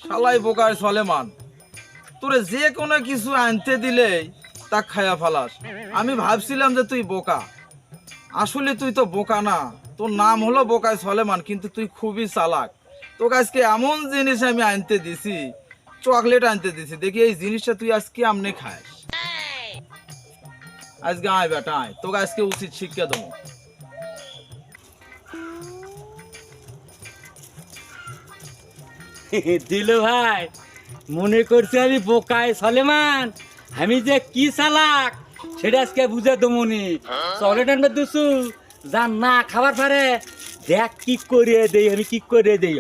শালাই বোকায় সলেমান, তোরে যে কোনো কিছু আনতে দিলেই তা খায়া ফালাস। আমি ভাবছিলাম যে তুই বোকা, আসলে তুই তো বোকা না। তোর নাম হলো বোকায় সলেমান, কিন্তু তুই খুবই চালাক। তোকে আজকে এমন জিনিস আমি আনতে দিছি, চকলেট আনতে দিছি, দেখি এই জিনিসটা তুই আজকে আমনে খাস। আজকে আয় বেটা আয়, তোকে আজকে উচিত শিক্ষা দেবো। দিল ভাই, মনে করছি আমি বোকায় সলেমান, আমি যে কি চালাক সেটা আজকে বুঝে দমনি। চকলেট আনবে দুসু যা না খাবার পারে, দেখ কি করে দেই আমি, কি করে দেই।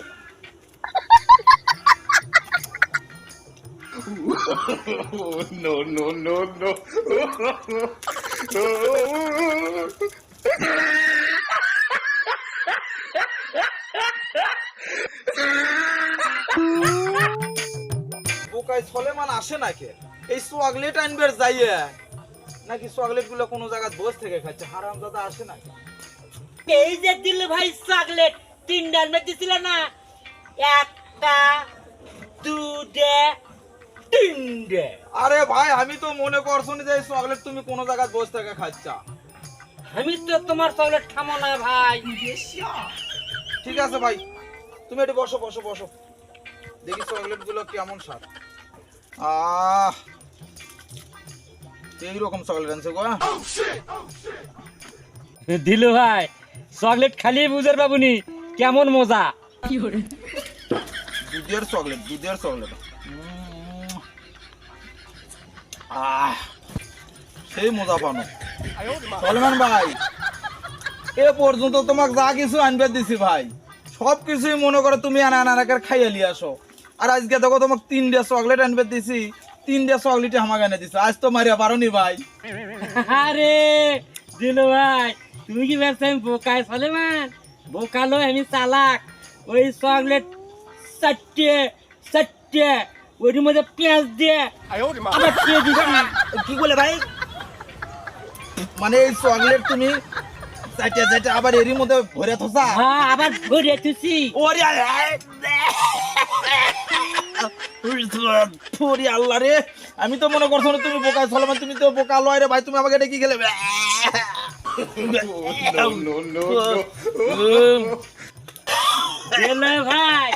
বোকায় সলেমান আসে নাকি এই চকলেট আনবার যাইয়ে, নাকি চকলেট গুলো কোনো জায়গায় বস থেকে খাচ্ছে? হারাম দাদা আসে নাকি? এই যে দিল ভাই চকলেট তিনটা আনবে দিছিল না, একটা দুটে তিনটে। আরে ভাই, আমি তো মনে করছো না যে এই চকলেট তুমি কোনো জায়গায় বস থেকে খাচ্ছা। আমি তো তোমার চকলেট খামো না ভাই। ঠিক আছে ভাই, তুমি একটু বসো বসো বসো, দেখি চকলেট গুলো কেমন স্বাদ। এইরকম চকলেট আনছে গো। দিল ভাই চকলেট খালি বুঝার বাবুনি কেমন মজা। দুধের চকলেট, দুধের চকলেট। সেই মজা পানো। সলমান ভাই, এ পর্যন্ত তোমাকে যা কিছু আনবে দিছি ভাই, সব কিছুই মনে করো তুমি আনার খাইয়ে নিয়ে আসো। আর আজকে দেখো তোমাকে 3টা চকলেট আনবে দিছি, 3টা চকলেট আমাকে এনে দিছো। আজ তো মারিয়া পারোনি ভাই। আরে দিল ভাই, তুমি কি ভাবছো আমি বোকায় সলেমান? বোকা নয়, আমি চালাক। ওই চকলেট চারটে চারটে ওইর মধ্যে পেঁয়াজ দিয়ে আবার খেয়ে দিছি। কি বলে ভাই? মানে এই চকলেট তুমি চাইটা চাইটা আবার এরই মধ্যে ভরে থসা? হ্যাঁ, আবার ঘুরে তুছি। ওরে ওরে আল্লাহ রে, আমি তো মনে করছো না তুমি বোকা সলমান, তুমি তো বোকা লয় রে ভাই। তুমি আমাকে ডেকে গেলে দিল ভাই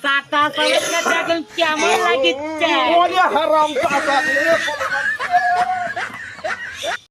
চাটা চকলেট এখন কেমন লাগিচ্ছে? ওরে হারাম দাদা রে।